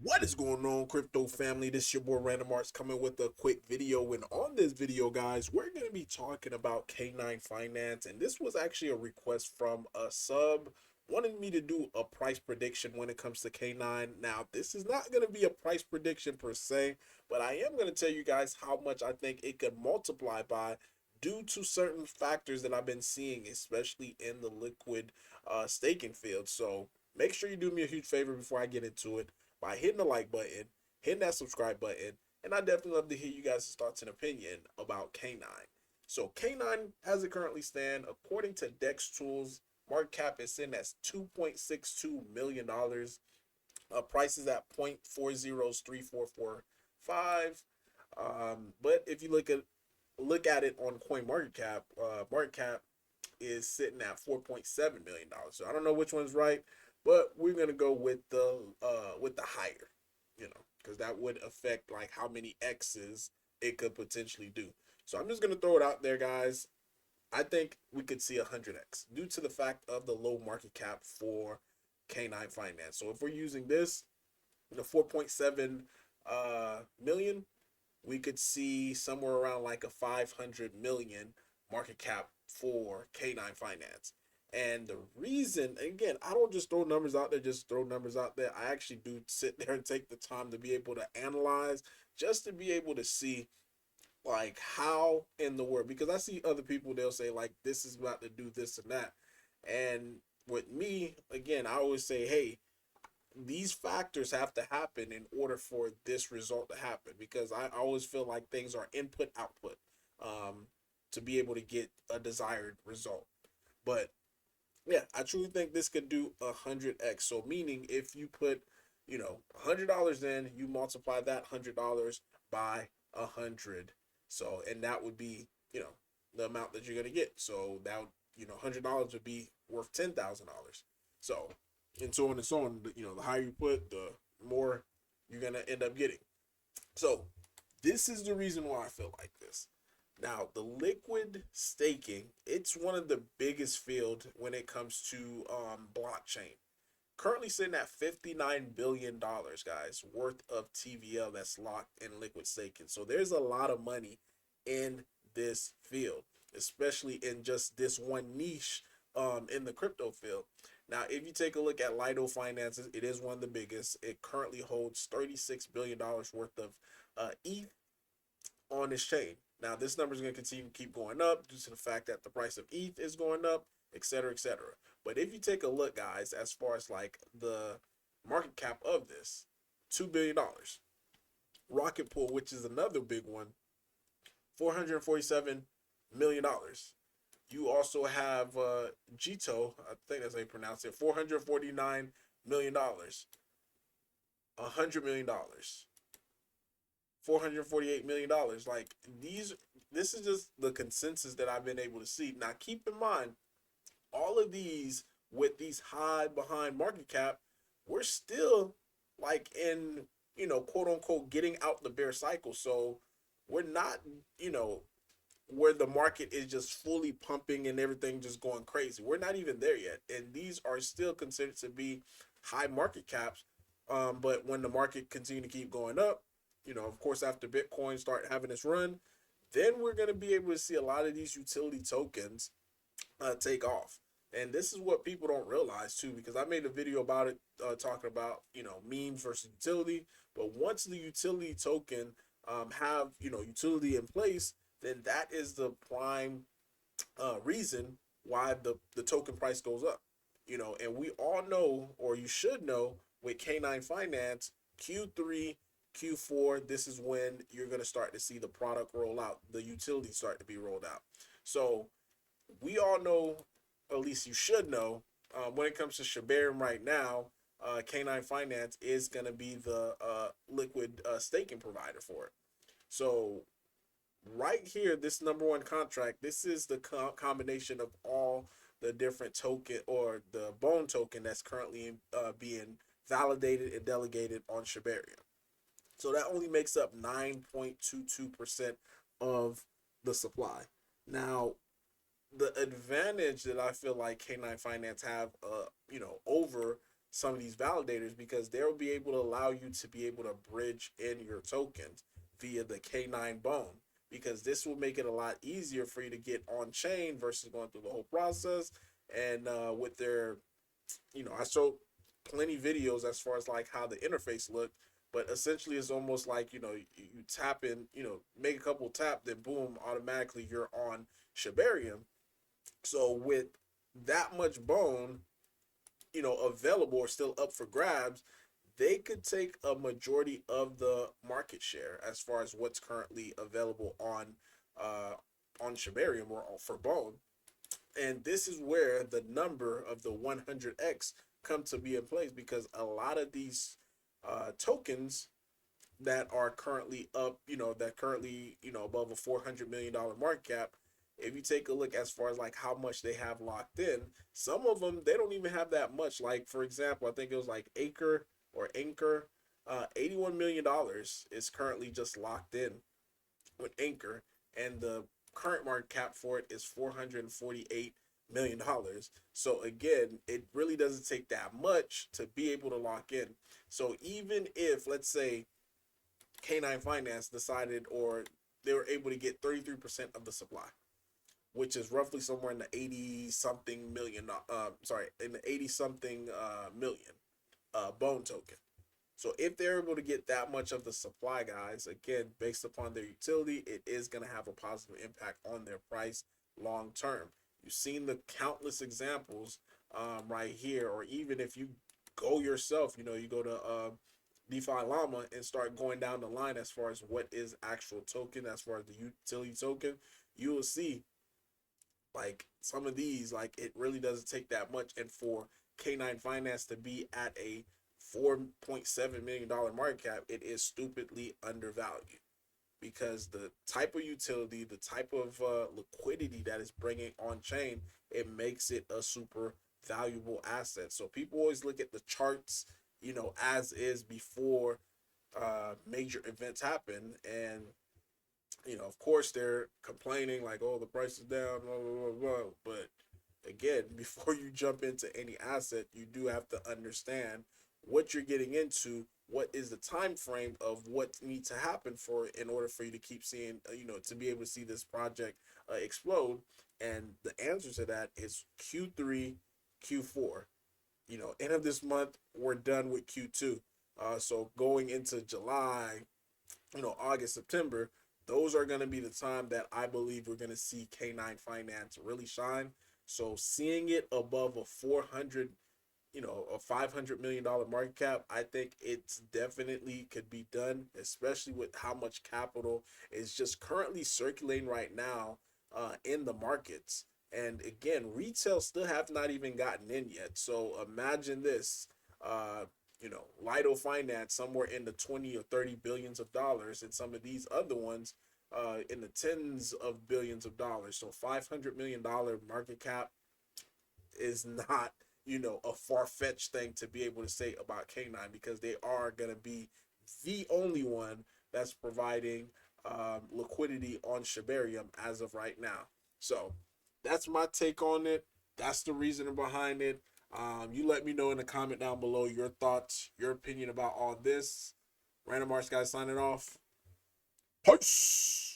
What is going on, crypto family? This is your boy Random Arts coming with a quick video. And on this video, guys, we're going to be talking about Knine Finance. And this was actually a request from a sub wanting me to do a price prediction when it comes to Knine. Now, this is not going to be a price prediction per se, but I am going to tell you guys how much I think it could multiply by due to certain factors that I've been seeing, especially in the liquid staking field. So make sure you do me a huge favor before I get into it by hitting the like button, hitting that subscribe button, and I definitely love to hear you guys' thoughts and opinion about Knine. So Knine, as it currently stand, according to Dex Tools, market cap is sitting at $2.62 million. Price is at 0.403445. But if you look at it on Coin market cap is sitting at $4.7 million. So I don't know which one's right, but we're gonna go with the higher, because that would affect like how many X's it could potentially do. So I'm just gonna throw it out there, guys. I think we could see 100x due to the fact of the low market cap for Knine Finance. So if we're using this, the 4.7 million, we could see somewhere around like a 500 million market cap for Knine Finance. And the reason, again, I don't just throw numbers out there, just throw numbers out there. I actually do sit there and take the time to be able to analyze, just to be able to see like how in the world, because I see other people, they'll say like this is about to do this and that. And with me, again, I always say, hey, these factors have to happen in order for this result to happen, because I always feel like things are input output to be able to get a desired result. But yeah, I truly think this could do 100x. So meaning if you put, $100 in, you multiply that $100 by 100. So, and that would be, the amount that you're gonna get. So that would, $100 would be worth $10,000. So, and so on and so on. The higher you put, the more you're gonna end up getting. So this is the reason why I feel like this. Now, the liquid staking, it's one of the biggest field when it comes to blockchain. Currently sitting at $59 billion, guys, worth of TVL that's locked in liquid staking. So there's a lot of money in this field, especially in just this one niche in the crypto field. Now, if you take a look at Lido Finances, it is one of the biggest. It currently holds $36 billion worth of ETH on this chain. Now, this number is going to continue to keep going up due to the fact that the price of ETH is going up, etc., etc. But if you take a look, guys, as far as like the market cap of this, $2 billion. Rocket Pool, which is another big one, $447 million. You also have Jito, I think that's how you pronounce it, $449 million, $100 million, $448 million. Like this is just the consensus that I've been able to see. Now, keep in mind, all of these with these high behind market cap, we're still like in, quote unquote, getting out the bear cycle. So we're not, where the market is just fully pumping and everything just going crazy. We're not even there yet. And these are still considered to be high market caps. But when the market continue to keep going up, of course, after Bitcoin start having its run, then we're going to be able to see a lot of these utility tokens take off. And this is what people don't realize too, because I made a video about it, talking about, memes versus utility. But once the utility token have, utility in place, then that is the prime reason why the token price goes up. And we all know, or you should know, with Knine Finance, Q3, Q4, this is when you're going to start to see the product roll out, the utility start to be rolled out. So we all know, at least you should know, when it comes to shibarium right now, Knine Finance is going to be the liquid staking provider for it. So right here, this number one contract, this is the combination of all the different token, or the bone token that's currently being validated and delegated on shibarium. So that only makes up 9.22% of the supply. Now, the advantage that I feel like Knine Finance have, over some of these validators, because they'll be able to allow you to be able to bridge in your tokens via the K9 bone, because this will make it a lot easier for you to get on chain versus going through the whole process. And with their, I showed plenty videos as far as like how the interface looked, but essentially it's almost like, you tap in, make a couple tap, then boom, automatically you're on shibarium. So with that much bone, available or still up for grabs, they could take a majority of the market share as far as what's currently available on shibarium or for bone. And this is where the number of the 100x come to be in place, because a lot of these tokens that are currently up, that currently, above a $400 million market cap, if you take a look as far as like how much they have locked in, some of them, they don't even have that much. Like, for example, I think it was like Anchor, $81 million is currently just locked in with Anchor, and the current market cap for it is $448 million. So again, it really doesn't take that much to be able to lock in. So even if, let's say, K9 Finance decided, or they were able to get 33% of the supply, which is roughly somewhere in the 80 something million, in the 80 something million bone token. So if they're able to get that much of the supply, guys, again, based upon their utility, it is going to have a positive impact on their price long term. You've seen the countless examples right here, or even if you go yourself, you go to DeFi Llama and start going down the line as far as what is actual token, as far as the utility token, you will see like some of these, like it really doesn't take that much. And for K9 Finance to be at a $4.7 million market cap, it is stupidly undervalued, because the type of utility, the type of liquidity that is bringing on chain, it makes it a super valuable asset. So people always look at the charts, as is before major events happen, and of course they're complaining like, oh, the price is down, blah, blah, blah, blah. But again, before you jump into any asset, you do have to understand what you're getting into. What is the time frame of what needs to happen for, in order for you to keep seeing, to be able to see this project explode? And the answer to that is Q3, Q4. End of this month, we're done with Q2. So going into July, August, September, those are going to be the time that I believe we're going to see K9 Finance really shine. So seeing it above a $500 million market cap, I think it's definitely could be done, especially with how much capital is just currently circulating right now in the markets. And again, retail still have not even gotten in yet. So imagine this, Lido Finance somewhere in the 20 or 30 billions of dollars, and some of these other ones in the tens of billions of dollars. So $500 million market cap is not, a far-fetched thing to be able to say about K9, because they are going to be the only one that's providing liquidity on shibarium as of right now. So that's my take on it. That's the reasoning behind it. You let me know in the comment down below your thoughts, your opinion about all this. Random Arts guys signing off. Peace.